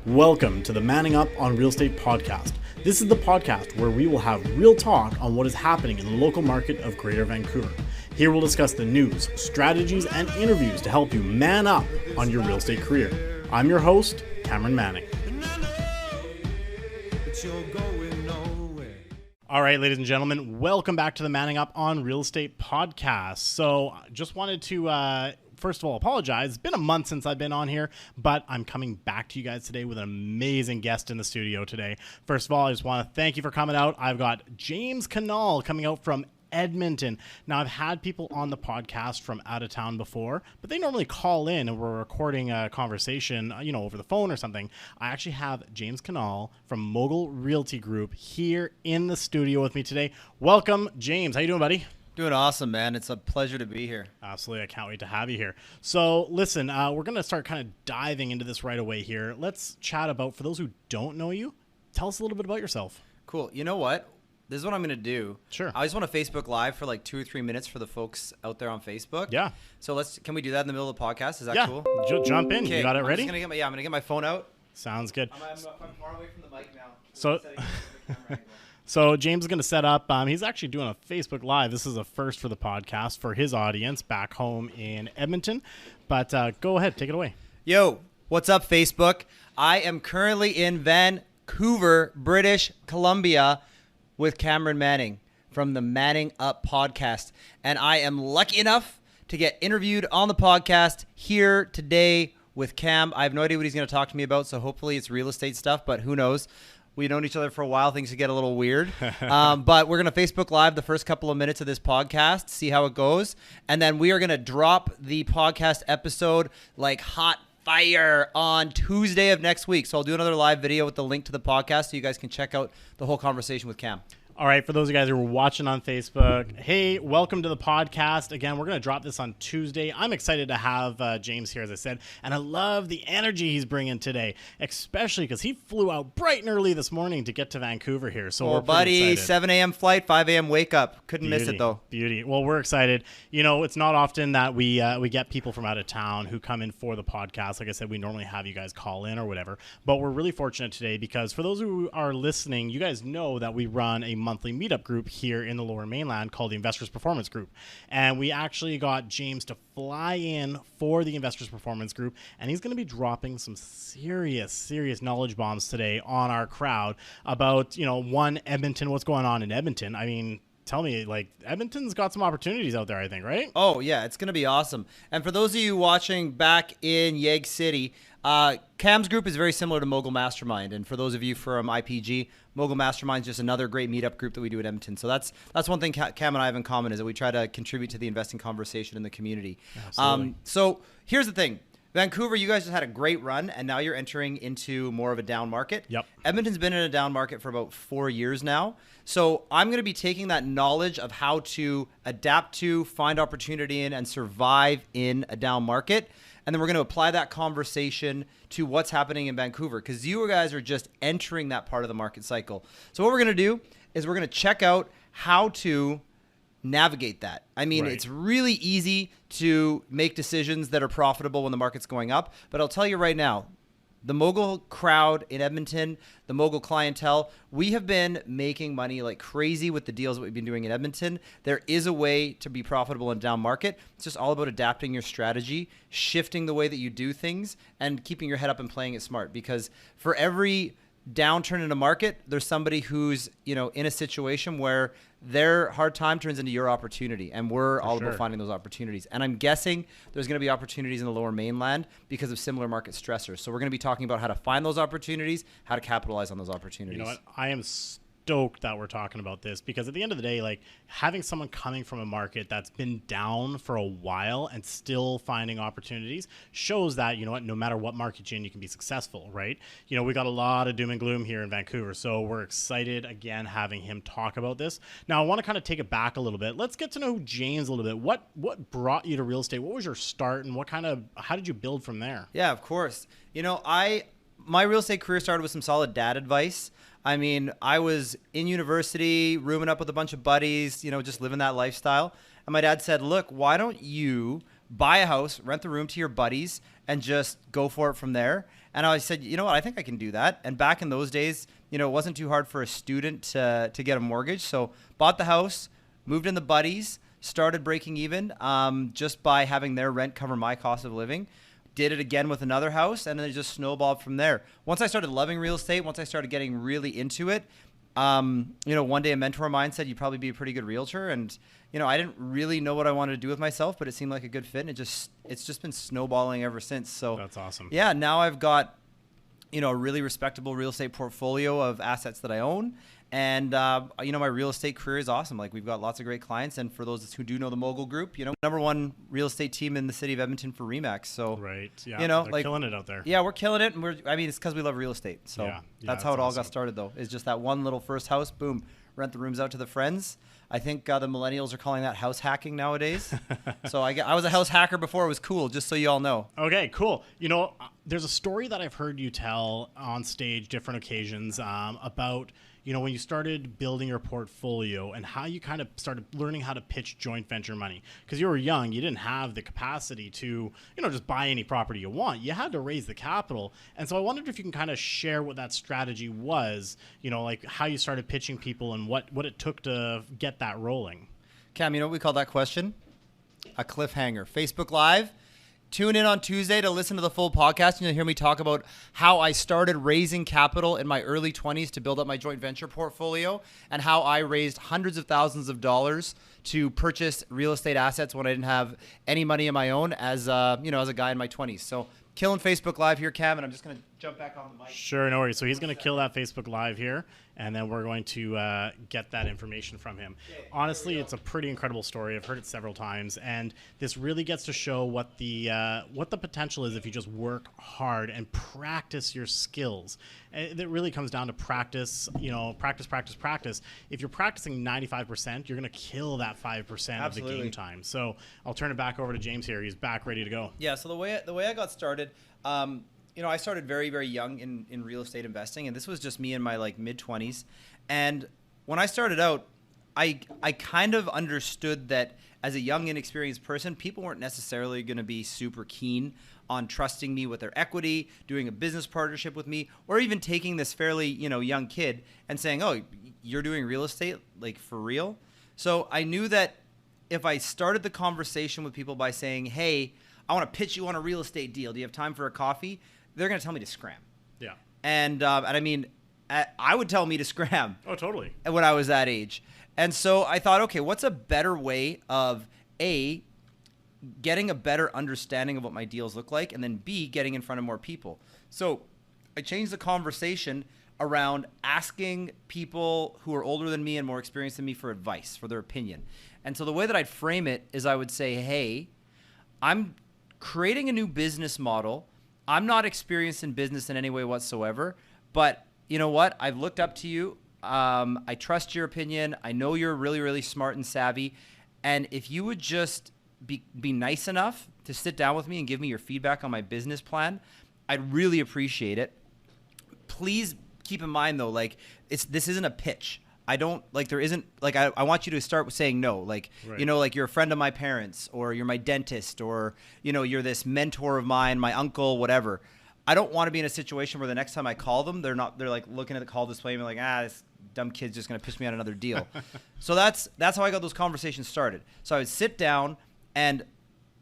Welcome to the Manning Up on Real Estate podcast. This is the podcast where we will have real talk on what is happening in the local market of Greater Vancouver. Here we'll discuss the news, strategies, and interviews to help you man up on your real estate career. I'm your host, Cameron Manning. All right, ladies and gentlemen, welcome back to the Manning Up on Real Estate podcast. So just wanted to first of all, apologize. It's been a month since I've been on here, but I'm coming back to you guys today with an amazing guest in the studio today. First of all, I just want to thank you for coming out. I've got James Knull coming out from Edmonton. Now, I've had people on the podcast from out of town before, but they normally call in and we're recording a conversation, over the phone or something. I actually have James Knull from Mogul Realty Group here in the studio with me today. Welcome, James. How you doing, buddy? Doing awesome, man. It's a pleasure to be here. Absolutely. I can't wait to have you here. So listen, we're going to start kind of diving into this right away here. Let's chat about, for those who don't know you, tell us a little bit about yourself. Cool. You know what? This is what I'm going to do. Sure. I just want to Facebook Live for like 2 or 3 minutes for the folks out there on Facebook. Yeah. So can we do that in the middle of the podcast? Is that cool? Jump in. Okay. You got it ready? I'm going to get my phone out. Sounds good. I'm far away from the mic now. So James is going to set up, he's actually doing a Facebook Live. This is a first for the podcast for his audience back home in Edmonton. But go ahead, take it away. Yo, what's up, Facebook? I am currently in Vancouver, British Columbia with Cameron Manning from the Manning Up podcast. And I am lucky enough to get interviewed on the podcast here today with Cam. I have no idea what he's going to talk to me about, so hopefully it's real estate stuff, but who knows? We've known each other for a while. Things could get a little weird. But we're going to Facebook Live the first couple of minutes of this podcast, see how it goes. And then we are going to drop the podcast episode like hot fire on Tuesday of next week. So I'll do another live video with the link to the podcast so you guys can check out the whole conversation with Cam. All right, for those of you guys who are watching on Facebook, hey, welcome to the podcast. Again, we're going to drop this on Tuesday. I'm excited to have James here, as I said, and I love the energy he's bringing today, especially because he flew out bright and early this morning to get to Vancouver here. So we're buddy, excited. 7 a.m. flight, 5 a.m. wake up. Couldn't miss it, though. Beauty. Well, we're excited. It's not often that we get people from out of town who come in for the podcast. Like I said, we normally have you guys call in or whatever, but we're really fortunate today because for those who are listening, you guys know that we run a monthly meetup group here in the Lower Mainland called the Investors Performance Group. And we actually got James to fly in for the Investors Performance Group, and he's going to be dropping some serious knowledge bombs today on our crowd about, Edmonton, what's going on in Edmonton. I mean, tell me, Edmonton's got some opportunities out there, I think, right? Oh, yeah, it's going to be awesome. And for those of you watching back in Yeg City, Cam's group is very similar to Mogul Mastermind. And for those of you from IPG, Mogul Mastermind is just another great meetup group that we do at Edmonton. So that's one thing Cam and I have in common is that we try to contribute to the investing conversation in the community. Absolutely. So here's the thing. Vancouver, you guys just had a great run, and now you're entering into more of a down market. Yep. Edmonton's been in a down market for about 4 years now. So I'm going to be taking that knowledge of how to adapt to, find opportunity in, and survive in a down market. And then we're going to apply that conversation to what's happening in Vancouver because you guys are just entering that part of the market cycle. So what we're going to do is we're going to check out how to navigate that. I mean, Right. It's really easy to make decisions that are profitable when the market's going up. But I'll tell you right now, the Mogul crowd in Edmonton, the Mogul clientele, we have been making money like crazy with the deals that we've been doing in Edmonton. There is a way to be profitable in a down market. It's just all about adapting your strategy, shifting the way that you do things, and keeping your head up and playing it smart. Because for every downturn in a market, there's somebody who's, in a situation where their hard time turns into your opportunity, and we're all about finding those opportunities. And I'm guessing there's going to be opportunities in the Lower Mainland because of similar market stressors. So we're going to be talking about how to find those opportunities, how to capitalize on those opportunities. You know what? I am stoked that we're talking about this because at the end of the day, having someone coming from a market that's been down for a while and still finding opportunities shows that, no matter what market you're in, you can be successful, right? We got a lot of doom and gloom here in Vancouver, so we're excited again having him talk about this. Now, I want to kind of take it back a little bit. Let's get to know James a little bit. What brought you to real estate? What was your start, and how did you build from there? Yeah, of course. My real estate career started with some solid dad advice. I mean, I was in university, rooming up with a bunch of buddies, just living that lifestyle. And my dad said, look, why don't you buy a house, rent the room to your buddies, and just go for it from there. And I said, you know what, I think I can do that. And back in those days, it wasn't too hard for a student to get a mortgage. So bought the house, moved in the buddies, started breaking even just by having their rent cover my cost of living. Did it again with another house, and then it just snowballed from there. Once I started loving real estate, once I started getting really into it, one day a mentor of mine said, you'd probably be a pretty good realtor. And, I didn't really know what I wanted to do with myself, but it seemed like a good fit. And it's just been snowballing ever since. So that's awesome. Yeah. Now I've got, a really respectable real estate portfolio of assets that I own. And, my real estate career is awesome. Like, we've got lots of great clients. And for those who do know the Mogul Group, number one real estate team in the city of Edmonton for RE/MAX. So, right. Yeah. They're killing it out there. Yeah, we're killing it. And it's because we love real estate. So that's how it all got started, though, is just that one little first house. Boom. Rent the rooms out to the friends. I think the millennials are calling that house hacking nowadays. So I was a house hacker before it was cool, just so you all know. Okay, cool. There's a story that I've heard you tell on stage, different occasions, about when you started building your portfolio and how you kind of started learning how to pitch joint venture money. Because you were young, you didn't have the capacity to, just buy any property you want. You had to raise the capital. And so I wondered if you can kind of share what that strategy was, like how you started pitching people and what it took to get that rolling. Cam, you know what we call that question? A cliffhanger. Facebook Live. Tune in on Tuesday to listen to the full podcast, and you'll hear me talk about how I started raising capital in my early 20s to build up my joint venture portfolio, and how I raised hundreds of thousands of dollars to purchase real estate assets when I didn't have any money of my own as a guy in my 20s. So killing Facebook Live here, Cam, and I'm just going to jump back on the mic. Sure, no worries. So he's going to kill that Facebook Live here, and then we're going to get that information from him. Honestly, it's a pretty incredible story. I've heard it several times, and this really gets to show what the potential is if you just work hard and practice your skills. It really comes down to practice, practice. If you're practicing 95%, you're going to kill that 5% of the game time. So I'll turn it back over to James here. He's back ready to go. Yeah, so the way I got started, I started very, very young in real estate investing, and this was just me in my mid-20s. And when I started out, I kind of understood that as a young, inexperienced person, people weren't necessarily going to be super keen on trusting me with their equity, doing a business partnership with me, or even taking this fairly, young kid and saying, oh, you're doing real estate, for real? So I knew that if I started the conversation with people by saying, hey, I want to pitch you on a real estate deal. Do you have time for a coffee? They're going to tell me to scram. Yeah. And I mean, I would tell me to scram. Oh, totally. When I was that age. And so I thought, okay, what's a better way of A, getting a better understanding of what my deals look like, and then B, getting in front of more people. So I changed the conversation around asking people who are older than me and more experienced than me for advice, for their opinion. And so the way that I'd frame it is I would say, hey, I'm creating a new business model. I'm not experienced in business in any way whatsoever, but you know what? I've looked up to you. I trust your opinion. I know you're really, really smart and savvy. And if you would just be nice enough to sit down with me and give me your feedback on my business plan, I'd really appreciate it. Please keep in mind though, this isn't a pitch. I don't there isn't I want you to start with saying no, right. You're a friend of my parents, or you're my dentist, or you're this mentor of mine, my uncle, whatever. I don't want to be in a situation where the next time I call them, they're looking at the call display and like, this dumb kid's just going to pitch me on another deal. So that's how I got those conversations started. So I would sit down, and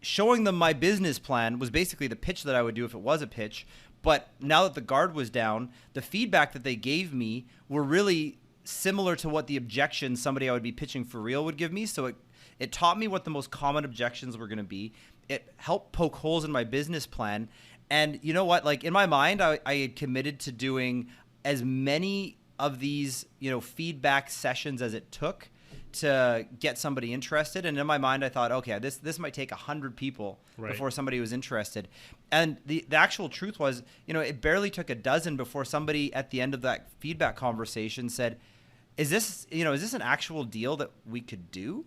showing them my business plan was basically the pitch that I would do if it was a pitch. But now that the guard was down, the feedback that they gave me were really similar to what the objections somebody I would be pitching for real would give me. So it taught me what the most common objections were going to be. It helped poke holes in my business plan. And you know what? In my mind, I had committed to doing as many of these, feedback sessions as it took to get somebody interested. And in my mind, I thought, okay, this might take 100 people before somebody was interested. And the actual truth was, it barely took a dozen before somebody at the end of that feedback conversation said, is this an actual deal that we could do?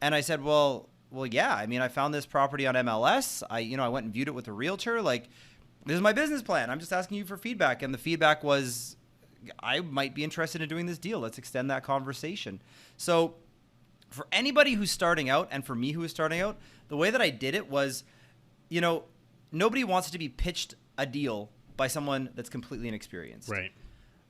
And I said, well, yeah. I mean, I found this property on MLS. I went and viewed it with a realtor. This is my business plan. I'm just asking you for feedback. And the feedback was, I might be interested in doing this deal. Let's extend that conversation. So for anybody who's starting out, and for me who is starting out, the way that I did it was, you know, nobody wants to be pitched a deal by someone that's completely inexperienced. Right.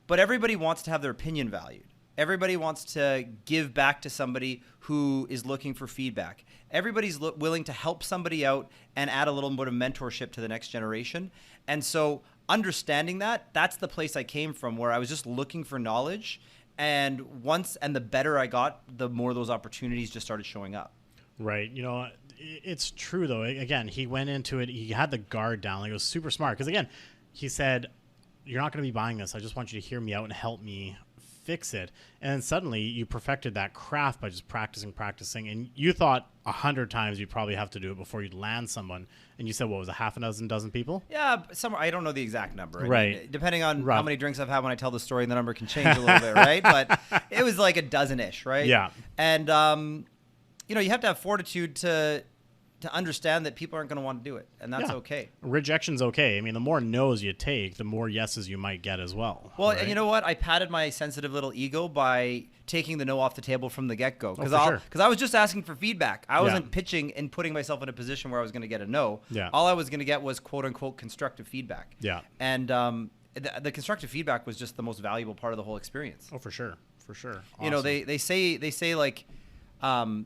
But everybody wants to have their opinion valued. Everybody wants to give back to somebody who is looking for feedback. Everybody's willing to help somebody out and add a little bit of mentorship to the next generation. And so understanding that, that's the place I came from, where I was just looking for knowledge. And the better I got, the more those opportunities just started showing up. Right. You know, it's true, though. Again, he went into it. He had the guard down. Like, it was super smart. Because, again, he said, you're not going to be buying this. I just want you to hear me out and help me fix it. And then suddenly you perfected that craft by just practicing. And you thought 100 times you'd probably have to do it before you'd land someone. And you said, what was it, half a dozen people? Yeah, somewhere. I don't know the exact number. Right. I mean, depending on how many drinks I've had when I tell the story, the number can change a little bit, right? But it was like a dozen-ish, right? Yeah. And, you know, you have to have fortitude to understand that people aren't going to want to do it, and that's okay. Rejection's okay. I mean, the more no's you take, the more yeses you might get as well. Well, right? And you know what? I patted my sensitive little ego by taking the no off the table from the get-go. Because I was just asking for feedback. I wasn't pitching and putting myself in a position where I was going to get a no. Yeah. All I was going to get was quote-unquote constructive feedback. Yeah. And the constructive feedback was just the most valuable part of the whole experience. Oh, for sure. For sure. Awesome. You know, they say like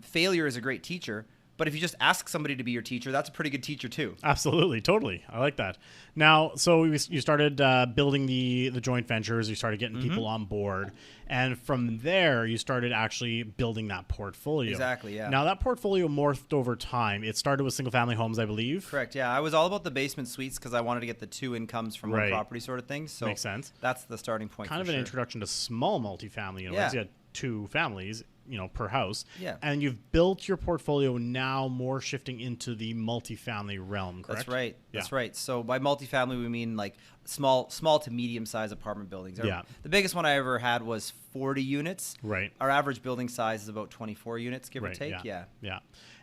failure is a great teacher. But if you just ask somebody to be your teacher, that's a pretty good teacher too. Absolutely. Totally. I like that. Now, so you started building the joint ventures. You started getting people on board. And from there, you started actually building that portfolio. Exactly, yeah. Now, that portfolio morphed over time. It started with single-family homes, I believe. Correct, yeah. I was all about the basement suites because I wanted to get the two incomes from one property sort of thing. So makes sense. That's the starting point. Kind of an introduction to small multifamily. You know, you had 2 families, you know, per house. Yeah. And you've built your portfolio now more shifting into the multifamily realm, correct? That's right. Yeah. That's right. So by multifamily, we mean like small to medium-sized apartment buildings. Yeah. The biggest one I ever had was 40 units. Right. Our average building size is about 24 units, give or take. Yeah.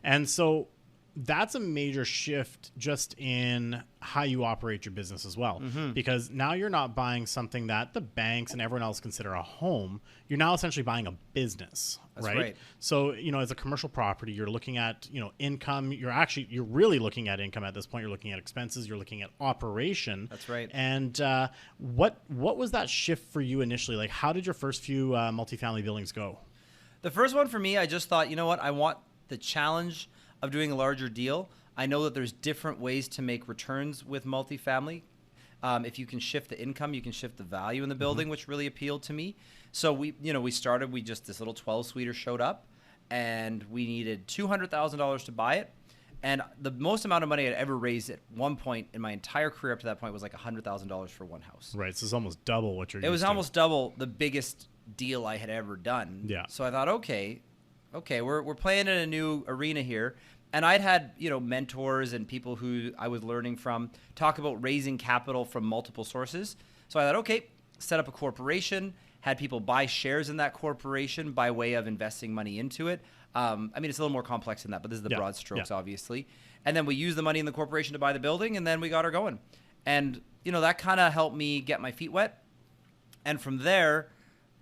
And so that's a major shift just in how you operate your business as well. Because now you're not buying something that the banks and everyone else consider a home. You're now essentially buying a business, right? So, you know, as a commercial property, you're looking at, you know, income. You're really looking at income at this point. You're looking at expenses. You're looking at operation. That's right. And what was that shift for you initially? Like, how did your first few multifamily buildings go? The first one for me, I just thought, you know what? I want the challenge of doing a larger deal. I know that there's different ways to make returns with multifamily. If you can shift the income, you can shift the value in the building, which really appealed to me. So we just this little 12-suiter showed up, and we needed $200,000 to buy it. And the most amount of money I'd ever raised at one point in my entire career up to that point was like $100,000 for one house. Right, so it's almost double what you're used to. It was almost double the biggest deal I had ever done. Yeah. So I thought, okay, we're playing in a new arena here. And I'd had, you know, mentors and people who I was learning from talk about raising capital from multiple sources. So I thought, okay, set up a corporation, had people buy shares in that corporation by way of investing money into it. I mean, it's a little more complex than that, but this is the broad strokes, obviously. And then we used the money in the corporation to buy the building, and then we got her going. And, you know, that kind of helped me get my feet wet. And from there,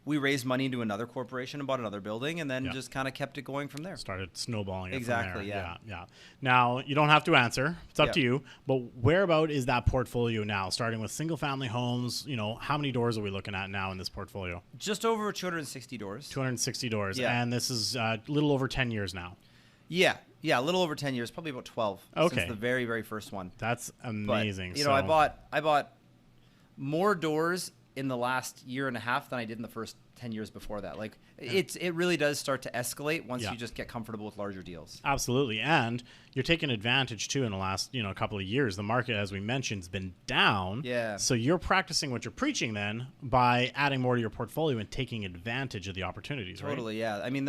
we raised money into another corporation and bought another building, and then just kind of kept it going from there. Started snowballing it exactly, from there. Yeah. Now, you don't have to answer. It's up to you. But whereabout is that portfolio now? Starting with single-family homes, you know, how many doors are we looking at now in this portfolio? Just over 260 doors. 260 doors. Yeah. And this is a little over 10 years now. Yeah, a little over 10 years, probably about 12 since the very, very first one. That's amazing. But, you know, I bought more doors in the last year and a half than I did in the first 10 years before that. Like it really does start to escalate once you just get comfortable with larger deals. Absolutely. And you're taking advantage too in the last, you know, couple of years. The market, as we mentioned, has been down. Yeah. So you're practicing what you're preaching then by adding more to your portfolio and taking advantage of the opportunities, right? Totally, yeah. I mean,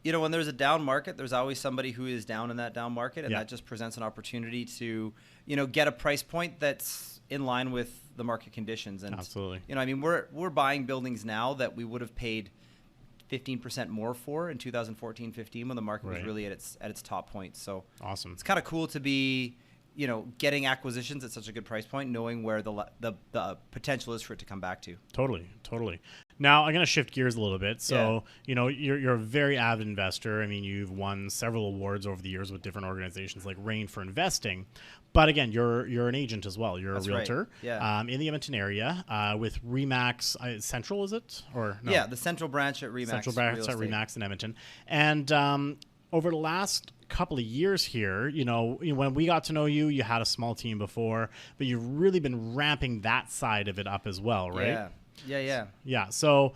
you know, when there's a down market, there's always somebody who is down in that down market, and that just presents an opportunity to, you know, get a price point that's in line with the market conditions. And absolutely, you know, I mean, we're buying buildings now that we would have paid 15% more for in 2014-15 when the market was really at its top point. So awesome. It's kind of cool to be, getting acquisitions at such a good price point, knowing where the potential is for it to come back to. Totally. Now I'm going to shift gears a little bit. So, you're a very avid investor. I mean, you've won several awards over the years with different organizations like Rain for investing. But again, you're an agent as well. You're That's a realtor right. in the Edmonton area with Remax Central, is it? Or no? Yeah, the central branch at Remax. Central branch at Remax in Edmonton. And over the last couple of years here, when we got to know you, you had a small team before, but you've really been ramping that side of it up as well, right? Yeah. So,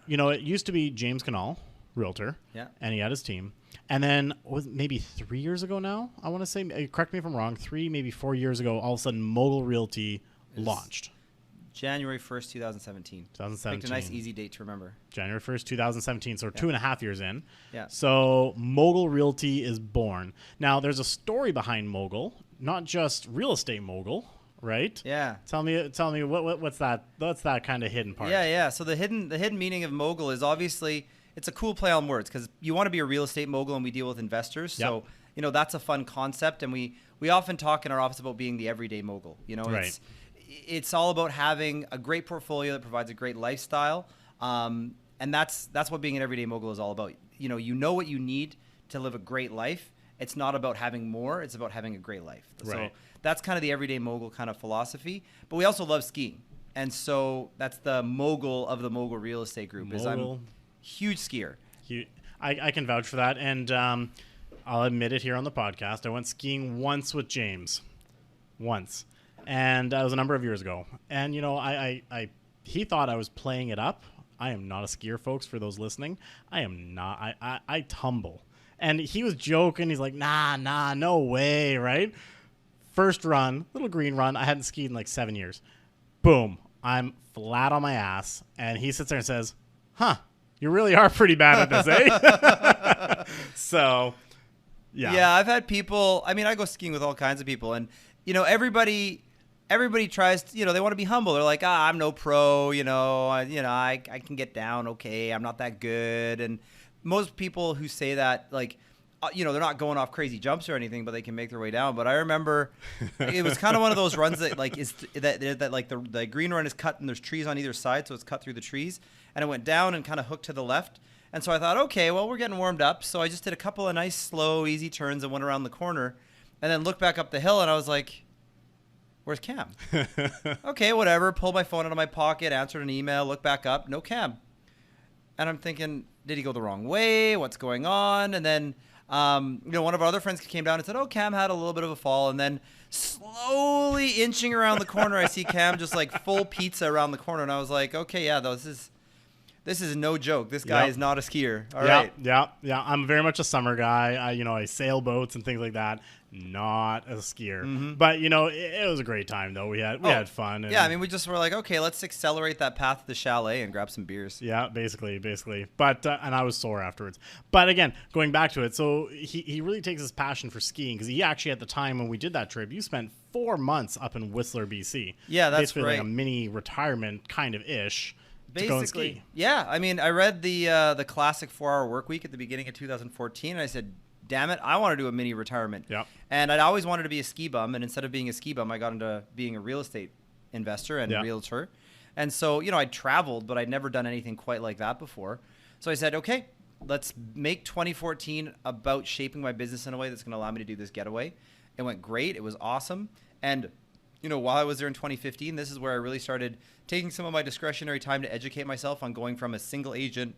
it used to be James Knull, realtor, and he had his team. And then was maybe 3 years ago now, I want to say, correct me if I'm wrong, 3, maybe 4 years ago, all of a sudden Mogul Realty launched. January 1st, 2017. Picked a nice, easy date to remember. January 1st, 2017. So 2.5 years in. Yeah. So Mogul Realty is born. Now, there's a story behind Mogul, not just real estate mogul, right? Yeah. Tell me what's that? What's that kind of hidden part? Yeah. So the hidden meaning of mogul is obviously it's a cool play on words because you want to be a real estate mogul and we deal with investors. So, that's a fun concept. And we often talk in our office about being the everyday mogul. Right. It's all about having a great portfolio that provides a great lifestyle. And that's what being an everyday mogul is all about. You know what you need to live a great life. It's not about having more. It's about having a great life. Right. So that's kind of the everyday mogul kind of philosophy. But we also love skiing. And so that's the mogul of the Mogul Real Estate Group. Is I'm a huge skier. I can vouch for that. And I'll admit it here on the podcast. I went skiing once with James. Once. And that was a number of years ago. And, he thought I was playing it up. I am not a skier, folks, for those listening. I am not. I tumble. And he was joking. He's like, nah, no way, right? First run, little green run. I hadn't skied in like 7 years. Boom. I'm flat on my ass. And he sits there and says, you really are pretty bad at this, eh? So, yeah. Yeah, I've had people. I mean, I go skiing with all kinds of people. And, everybody tries to, they want to be humble. They're like, I'm no pro, I can get down okay. I'm not that good. And most people who say that, like, they're not going off crazy jumps or anything, but they can make their way down. But I remember it was kind of one of those runs that like is that like the green run is cut and there's trees on either side. So it's cut through the trees and it went down and kind of hooked to the left. And so I thought, okay, well, we're getting warmed up. So I just did a couple of nice, slow, easy turns and went around the corner and then looked back up the hill and I was like, where's Cam? Okay, whatever. Pulled my phone out of my pocket, answered an email, looked back up, no Cam. And I'm thinking, did he go the wrong way? What's going on? And then, one of our other friends came down and said, oh, Cam had a little bit of a fall. And then slowly inching around the corner, I see Cam just like full pizza around the corner. And I was like, okay, yeah, this is no joke. This guy is not a skier. All right. Yeah. I'm very much a summer guy. I sail boats and things like that. Not a skier. Mm-hmm. But, it was a great time, though. We had fun. And, yeah, I mean, we just were like, okay, let's accelerate that path to the chalet and grab some beers. Yeah, basically. But, and I was sore afterwards. But again, going back to it, so he really takes his passion for skiing because he actually, at the time when we did that trip, you spent 4 months up in Whistler, BC. Yeah, that's basically right. Like a mini retirement kind of ish. Basically, yeah. I mean, I read the classic 4-hour work week at the beginning of 2014, and I said, damn it, I want to do a mini retirement. Yep. And I'd always wanted to be a ski bum, and instead of being a ski bum, I got into being a real estate investor and realtor. And so, I'd traveled, but I'd never done anything quite like that before. So I said, okay, let's make 2014 about shaping my business in a way that's going to allow me to do this getaway. It went great. It was awesome. And while I was there in 2015, this is where I really started taking some of my discretionary time to educate myself on going from a single agent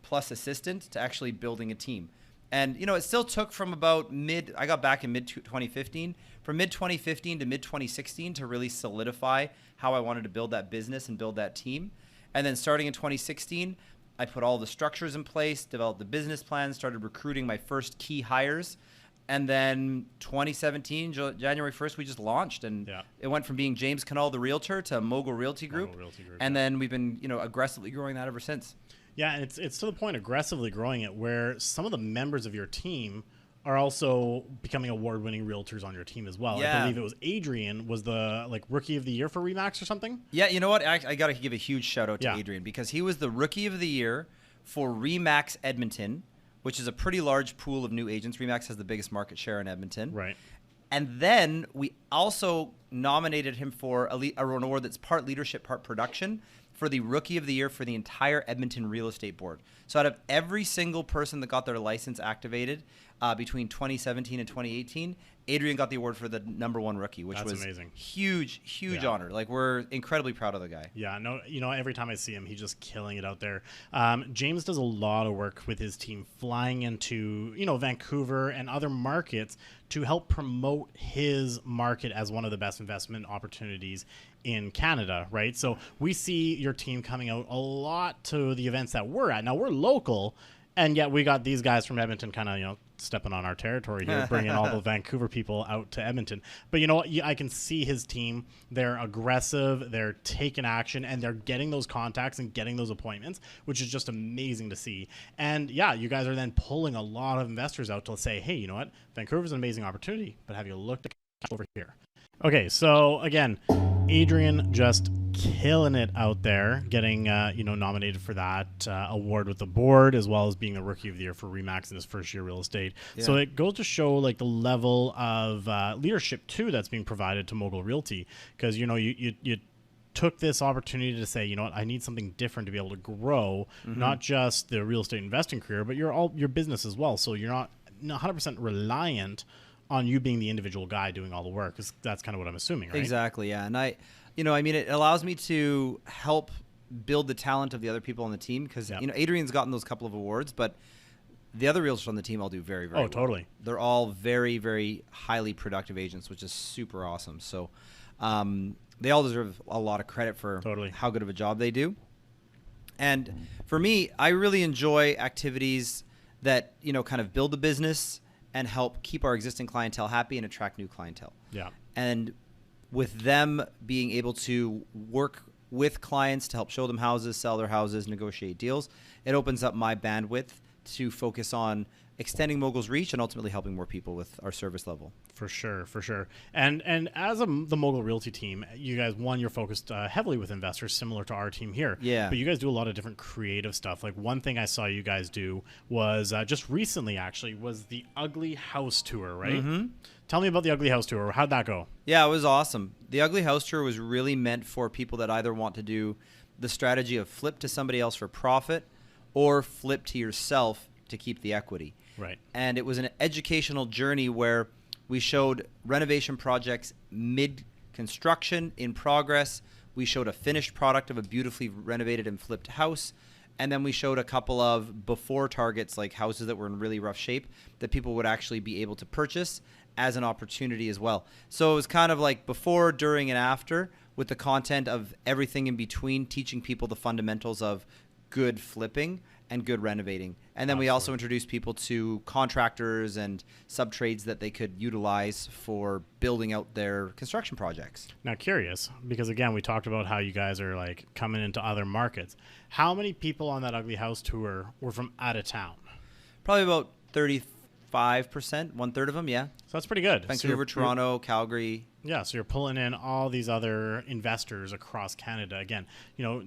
plus assistant to actually building a team. And, it still took from about I got back in mid-2015, from mid-2015 to mid-2016 to really solidify how I wanted to build that business and build that team. And then starting in 2016, I put all the structures in place, developed the business plan, started recruiting my first key hires. And then 2017, January 1st, we just launched. And it went from being James Knull, the realtor, to Mogul Realty Group. And then we've been, aggressively growing that ever since. Yeah, and it's to the point aggressively growing it where some of the members of your team are also becoming award-winning realtors on your team as well. Yeah. I believe it was Adrian was the rookie of the year for Remax or something. Yeah, you know what? I got to give a huge shout out to Adrian because he was the rookie of the year for Remax Edmonton, which is a pretty large pool of new agents. Remax has the biggest market share in Edmonton. Right. And then we also nominated him for an award that's part leadership, part production, for the Rookie of the Year for the entire Edmonton Real Estate Board. So out of every single person that got their license activated between 2017 and 2018, Adrian got the award for the #1 rookie, which was amazing. Huge honor. Like, we're incredibly proud of the guy. Yeah, no, every time I see him, he's just killing it out there. James does a lot of work with his team, flying into, Vancouver and other markets to help promote his market as one of the best investment opportunities in Canada, right? So we see your team coming out a lot to the events that we're at. Now, we're local, and yet we got these guys from Edmonton kind of, stepping on our territory here, bringing all the Vancouver people out to Edmonton. But I can see his team. They're aggressive, they're taking action, and they're getting those contacts and getting those appointments, which is just amazing to see. And yeah, you guys are then pulling a lot of investors out to say, hey, you know what? Vancouver's an amazing opportunity, but have you looked at over here? Okay, so again, Adrian just killing it out there, getting nominated for that award with the board, as well as being the Rookie of the Year for Remax in his first year real estate. Yeah. So it goes to show like the level of leadership too that's being provided to Mogul Realty, because you took this opportunity to say, I need something different to be able to grow, not just the real estate investing career, but your business as well. So you're not 100% reliant on you being the individual guy doing all the work, because that's kind of what I'm assuming, right? Exactly, yeah. And it allows me to help build the talent of the other people on the team, because, Adrian's gotten those couple of awards, but the other realtors on the team all do very, very well. Totally. They're all very, very highly productive agents, which is super awesome. So they all deserve a lot of credit for how good of a job they do. And for me, I really enjoy activities that, kind of build the business and help keep our existing clientele happy and attract new clientele. Yeah. And with them being able to work with clients to help show them houses, sell their houses, negotiate deals, it opens up my bandwidth to focus on extending Mogul's reach and ultimately helping more people with our service level. For sure. And as the Mogul Realty team, you guys, you're focused heavily with investors, similar to our team here. Yeah. But you guys do a lot of different creative stuff. Like, one thing I saw you guys do was just recently, actually, was the Ugly House Tour, right? Mm-hmm. Tell me about the Ugly House Tour. How'd that go? Yeah, it was awesome. The Ugly House Tour was really meant for people that either want to do the strategy of flip to somebody else for profit or flip to yourself to keep the equity. Right. And it was an educational journey where we showed renovation projects mid-construction, in progress. We showed a finished product of a beautifully renovated and flipped house. And then we showed a couple of before targets, like houses that were in really rough shape, that people would actually be able to purchase as an opportunity as well. So it was kind of like before, during, and after, with the content of everything in between, teaching people the fundamentals of good flipping and good renovating. And then we also introduced people to contractors and sub-trades that they could utilize for building out their construction projects. Now, curious, because again, we talked about how you guys are like coming into other markets. How many people on that Ugly House Tour were from out of town? Probably about 35%, 1/3 of them, yeah. So that's pretty good. Vancouver, Toronto, Calgary. Yeah, so you're pulling in all these other investors across Canada. Again,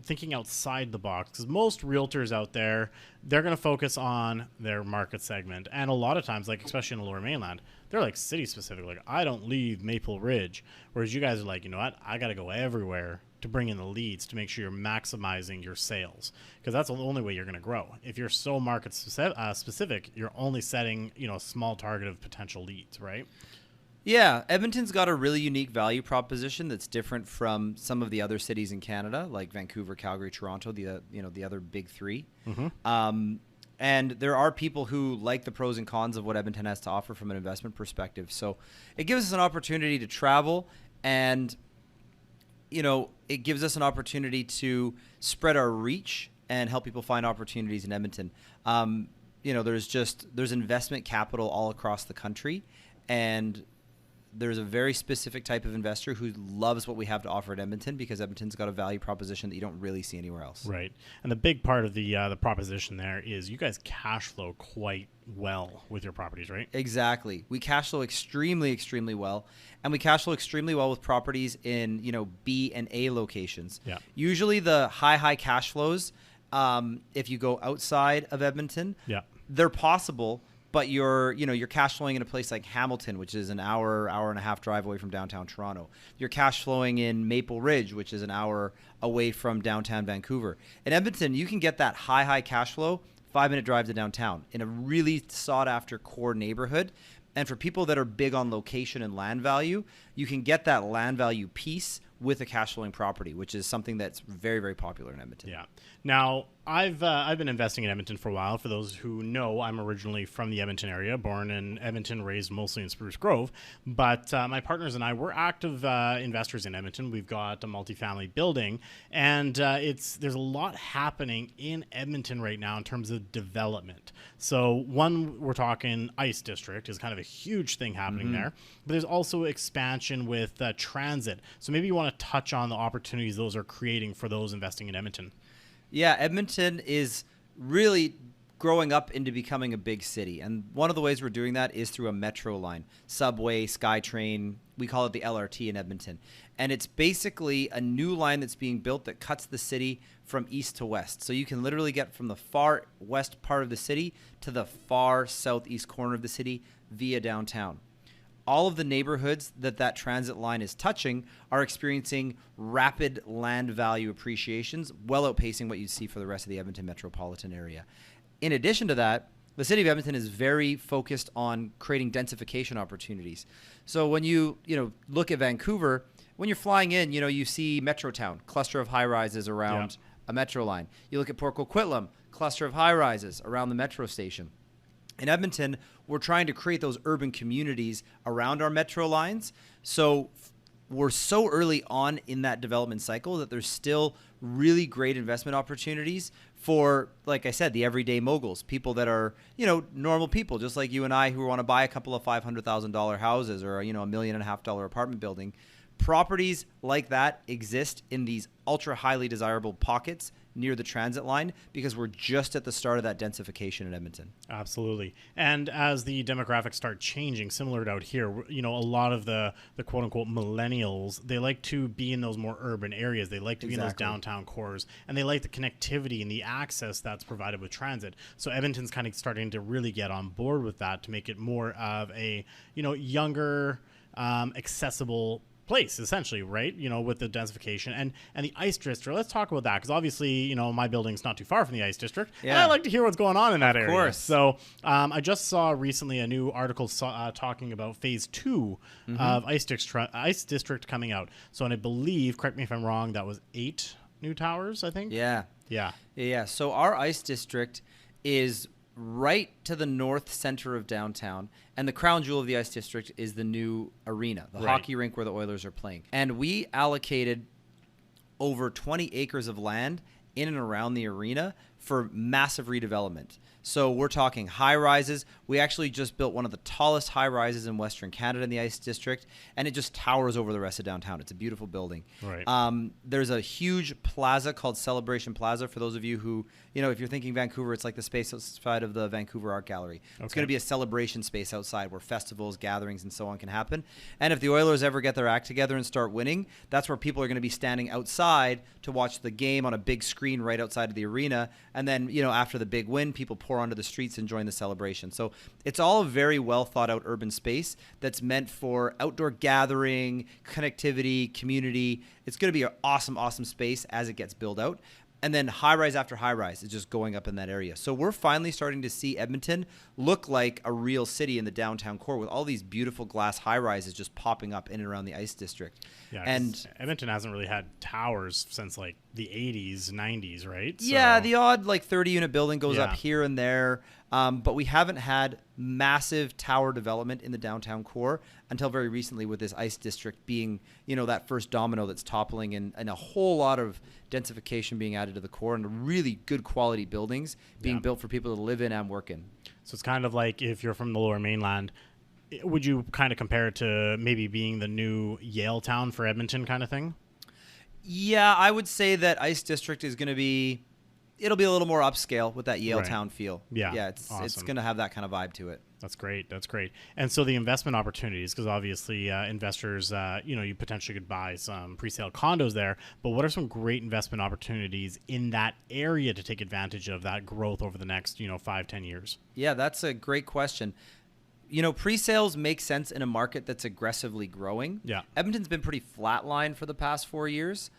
thinking outside the box, because most realtors out there, they're going to focus on their market segment. And a lot of times, like especially in the Lower Mainland, they're like city specific. Like, I don't leave Maple Ridge. Whereas you guys are like, I got to go everywhere to bring in the leads to make sure you're maximizing your sales, because that's the only way you're going to grow. If you're so market specific, you're only setting, a small target of potential leads, right? Yeah, Edmonton's got a really unique value proposition that's different from some of the other cities in Canada, like Vancouver, Calgary, Toronto, the other big three. Mm-hmm. And there are people who like the pros and cons of what Edmonton has to offer from an investment perspective. So it gives us an opportunity to travel, and it gives us an opportunity to spread our reach and help people find opportunities in Edmonton. There's investment capital all across the country, and there's a very specific type of investor who loves what we have to offer at Edmonton, because Edmonton's got a value proposition that you don't really see anywhere else. Right. And the big part of the proposition there is you guys cash flow quite well with your properties, right? Exactly. We cash flow extremely, extremely well. And we cash flow extremely well with properties in, B and A locations. Yeah. Usually the high cash flows, if you go outside of Edmonton, they're possible, but you're cash flowing in a place like Hamilton, which is an hour and a half drive away from downtown Toronto. You're cash flowing in Maple Ridge, which is an hour away from downtown Vancouver. In Edmonton, you can get that high cash flow, 5-minute drive to downtown in a really sought after core neighborhood. And for people that are big on location and land value, you can get that land value piece with a cash flowing property, which is something that's very, very popular in Edmonton. Yeah. Now, I've been investing in Edmonton for a while. For those who know, I'm originally from the Edmonton area, born in Edmonton, raised mostly in Spruce Grove. But my partners and I, we're active investors in Edmonton. We've got a multifamily building, and there's a lot happening in Edmonton right now in terms of development. So one, we're talking Ice District is kind of a huge thing happening there, but there's also expansion with transit. So maybe you want to touch on the opportunities those are creating for those investing in Edmonton. Yeah, Edmonton is really growing up into becoming a big city. And one of the ways we're doing that is through a metro line, subway, SkyTrain. We call it the LRT in Edmonton. And it's basically a new line that's being built that cuts the city from east to west. So you can literally get from the far west part of the city to the far southeast corner of the city via downtown. All of the neighborhoods that transit line is touching are experiencing rapid land value appreciations, well outpacing what you see for the rest of the Edmonton metropolitan area. In addition to that, the city of Edmonton is very focused on creating densification opportunities. So when you look at Vancouver, when you're flying in, you see Metrotown, cluster of high-rises around a metro line. You look at Port Coquitlam, cluster of high-rises around the metro station. In Edmonton, we're trying to create those urban communities around our metro lines. So we're so early on in that development cycle that there's still really great investment opportunities for, like I said, the everyday moguls, people that are, normal people just like you and I who want to buy a couple of $500,000 houses or, $1.5 million apartment building. Properties like that exist in these ultra highly desirable pockets near the transit line because we're just at the start of that densification in Edmonton. Absolutely. And as the demographics start changing, similar to out here, a lot of the quote unquote millennials, they like to be in those more urban areas. They like to be in those downtown cores, and they like the connectivity and the access that's provided with transit. So Edmonton's kind of starting to really get on board with that to make it more of a, younger, accessible place, essentially, right? With the densification and the Ice District. Let's talk about that because obviously, my building's not too far from the Ice District, and I like to hear what's going on in that area. Of course. So I just saw recently a new article talking about phase 2 of Ice District coming out. So, and I believe, correct me if I'm wrong, that was 8 new towers, I think. Yeah. So our Ice District is right to the north center of downtown, and the crown jewel of the Ice District is the new arena, the hockey rink where the Oilers are playing. And we allocated over 20 acres of land in and around the arena for massive redevelopment. So we're talking high rises. We actually just built one of the tallest high rises in Western Canada in the Ice District, and it just towers over the rest of downtown. It's a beautiful building. Right. There's a huge plaza called Celebration Plaza. For those of you who, if you're thinking Vancouver, it's like the space outside of the Vancouver Art Gallery. Okay. It's going to be a celebration space outside where festivals, gatherings, and so on can happen. And if the Oilers ever get their act together and start winning, that's where people are going to be standing outside to watch the game on a big screen right outside of the arena. And then, after the big win, people pour onto the streets and join the celebration. So it's all a very well thought out urban space that's meant for outdoor gathering, connectivity, community. It's going to be an awesome, awesome space as it gets built out. And then high rise after high rise is just going up in that area. So we're finally starting to see Edmonton look like a real city in the downtown core with all these beautiful glass high rises just popping up in and around the Ice District. Yeah, and Edmonton hasn't really had towers since like the 80s, 90s, right? Yeah, the odd 30-unit building goes up here and there. But we haven't had massive tower development in the downtown core until very recently with this Ice District being, that first domino that's toppling and a whole lot of densification being added to the core and really good quality buildings being built for people to live in and work in. So it's kind of like if you're from the Lower Mainland, would you kind of compare it to maybe being the new Yale town for Edmonton kind of thing? Yeah, I would say that Ice District is going to be... it'll be a little more upscale with that Yale Right. Town feel. Yeah. Yeah, it's Awesome. going to have that kind of vibe to it. That's great. That's great. And so the investment opportunities, because obviously investors, you potentially could buy some pre-sale condos there, but what are some great investment opportunities in that area to take advantage of that growth over the next, 5-10 years? Yeah, that's a great question. Pre-sales make sense in a market that's aggressively growing. Yeah. Edmonton's been pretty flatline for the past 4 years.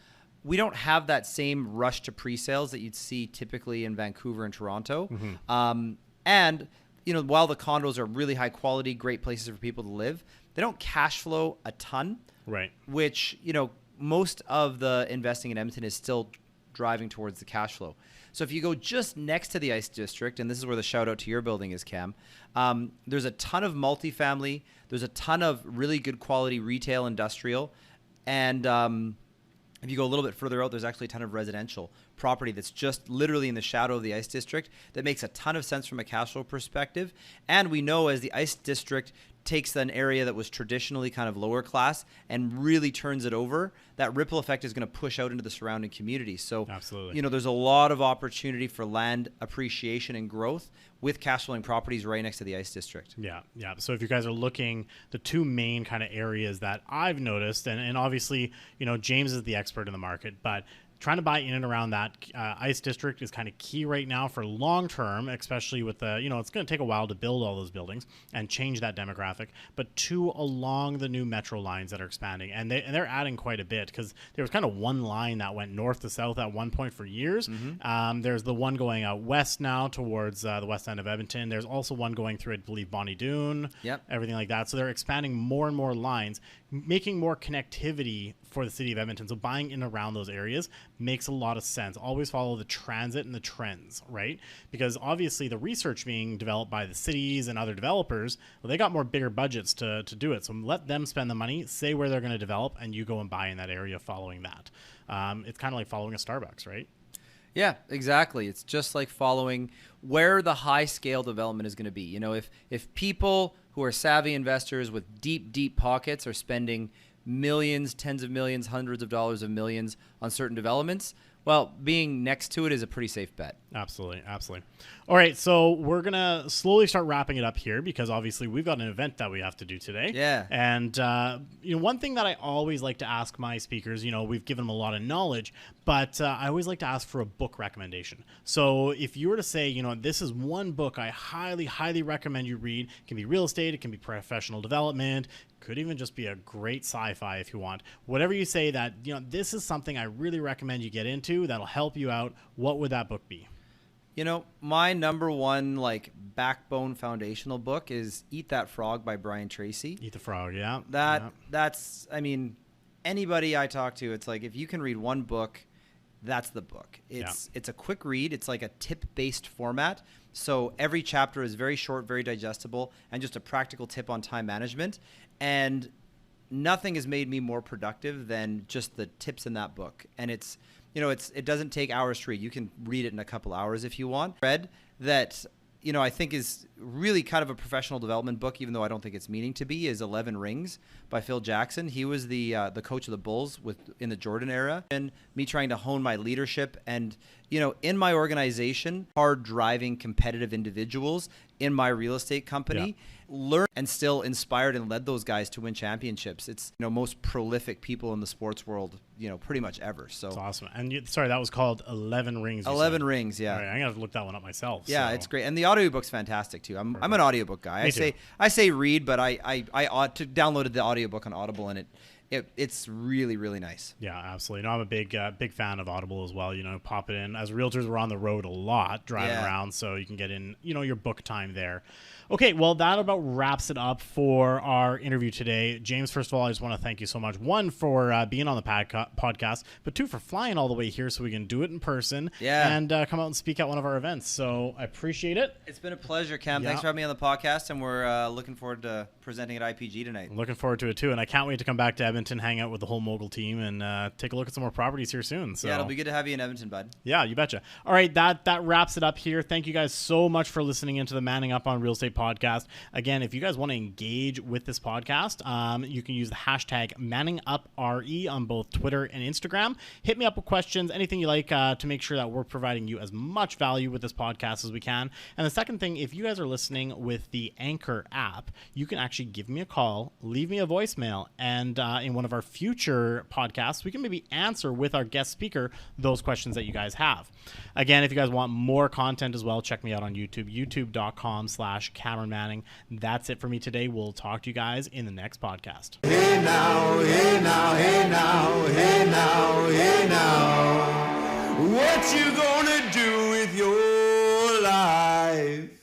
We don't have that same rush to pre-sales that you'd see typically in Vancouver and Toronto. And while the condos are really high quality, great places for people to live, they don't cash flow a ton. Right. Which, most of the investing in Edmonton is still driving towards the cash flow. So if you go just next to the Ice District, and this is where the shout out to your building is, Cam, there's a ton of multifamily. There's a ton of really good quality retail, industrial. And if you go a little bit further out, there's actually a ton of residential property that's just literally in the shadow of the Ice District that makes a ton of sense from a cash flow perspective. And we know as the Ice District takes an area that was traditionally kind of lower class and really turns it over, that ripple effect is going to push out into the surrounding community. So, Absolutely. There's a lot of opportunity for land appreciation and growth with cash flowing properties right next to the Ice District. Yeah. So if you guys are looking, the two main kind of areas that I've noticed, and obviously, James is the expert in the market, but trying to buy in and around that Ice District is kind of key right now for long term, especially with the, it's going to take a while to build all those buildings and change that demographic. But two, along the new metro lines that are expanding, and they're adding quite a bit, because there was kind of one line that went north to south at one point for years. There's the one going out west now towards the west end of Edmonton. There's also one going through, I believe, Bonnie Doon, everything like that. So they're expanding more and more lines, making more connectivity for the city of Edmonton. So buying in around those areas makes a lot of sense. Always follow the transit and the trends, right? Because obviously the research being developed by the cities and other developers, well, they got more bigger budgets to do it. So let them spend the money, say where they're going to develop, and you go and buy in that area following that. It's kind of like following a Starbucks, right? Yeah, exactly. It's just like following where the high scale development is going to be. If people who are savvy investors with deep pockets are spending millions, tens of millions, hundreds of dollars of millions on certain developments, well, being next to it is a pretty safe bet. Absolutely. All right, so we're going to slowly start wrapping it up here, because obviously we've got an event that we have to do today. Yeah. And, one thing that I always like to ask my speakers, we've given them a lot of knowledge, but I always like to ask for a book recommendation. So if you were to say, this is one book I highly, highly recommend you read, it can be real estate, it can be professional development, could even just be a great sci-fi if you want. Whatever you say that, this is something I really recommend you get into that'll help you out, what would that book be? My number one backbone foundational book is Eat That Frog by Brian Tracy. Eat the Frog, yeah. That's anybody I talk to, it's like if you can read one book, that's the book. It's a quick read. It's like a tip-based format. So every chapter is very short, very digestible, and just a practical tip on time management. And nothing has made me more productive than just the tips in that book. And it doesn't take hours to read. You can read it in a couple hours if you want. Read that, I think is really kind of a professional development book, even though I don't think it's meaning to be, is 11 Rings by Phil Jackson. He was the coach of the Bulls in the Jordan era. And me trying to hone my leadership and, in my organization, hard driving competitive individuals in my real estate company, learned and still inspired and led those guys to win championships. It's, most prolific people in the sports world, pretty much ever. So it's awesome. And that was called 11 Rings. 11 Rings, yeah. All right, I'm gonna have to look that one up myself. Yeah, so. It's great, and the audiobook's fantastic too. I'm an audiobook guy. I say read, but I downloaded the audiobook on Audible, and it's really, really nice. Yeah, absolutely. No, I'm a big fan of Audible as well. Pop it in. As realtors, we're on the road a lot, driving around, so you can get in, your book time there. Okay, well, that about wraps it up for our interview today. James, first of all, I just want to thank you so much. One, for being on the podcast, but two, for flying all the way here so we can do it in person and come out and speak at one of our events. So I appreciate it. It's been a pleasure, Cam. Thanks for having me on the podcast, and we're looking forward to presenting at IPG tonight. I'm looking forward to it, too, and I can't wait to come back to Edmonton Edmonton, hang out with the whole Mogul team, and take a look at some more properties here soon. So Yeah, it'll be good to have you in Edmonton, bud. Yeah, you betcha. All right, that wraps it up here. Thank you guys so much for listening into the Manning Up on Real Estate podcast. Again, if you guys want to engage with this podcast, you can use the hashtag ManningUpRE on both Twitter and Instagram. Hit me up with questions, anything you like, to make sure that we're providing you as much value with this podcast as we can. And the second thing, if you guys are listening with the Anchor app, you can actually give me a call, leave me a voicemail, and in one of our future podcasts, we can maybe answer with our guest speaker those questions that you guys have. Again, if you guys want more content as well, check me out on YouTube, youtube.com/Cameron Manning. That's it for me today. We'll talk to you guys in the next podcast. Hey now, hey now, hey now, hey now, hey now. What you gonna do with your life?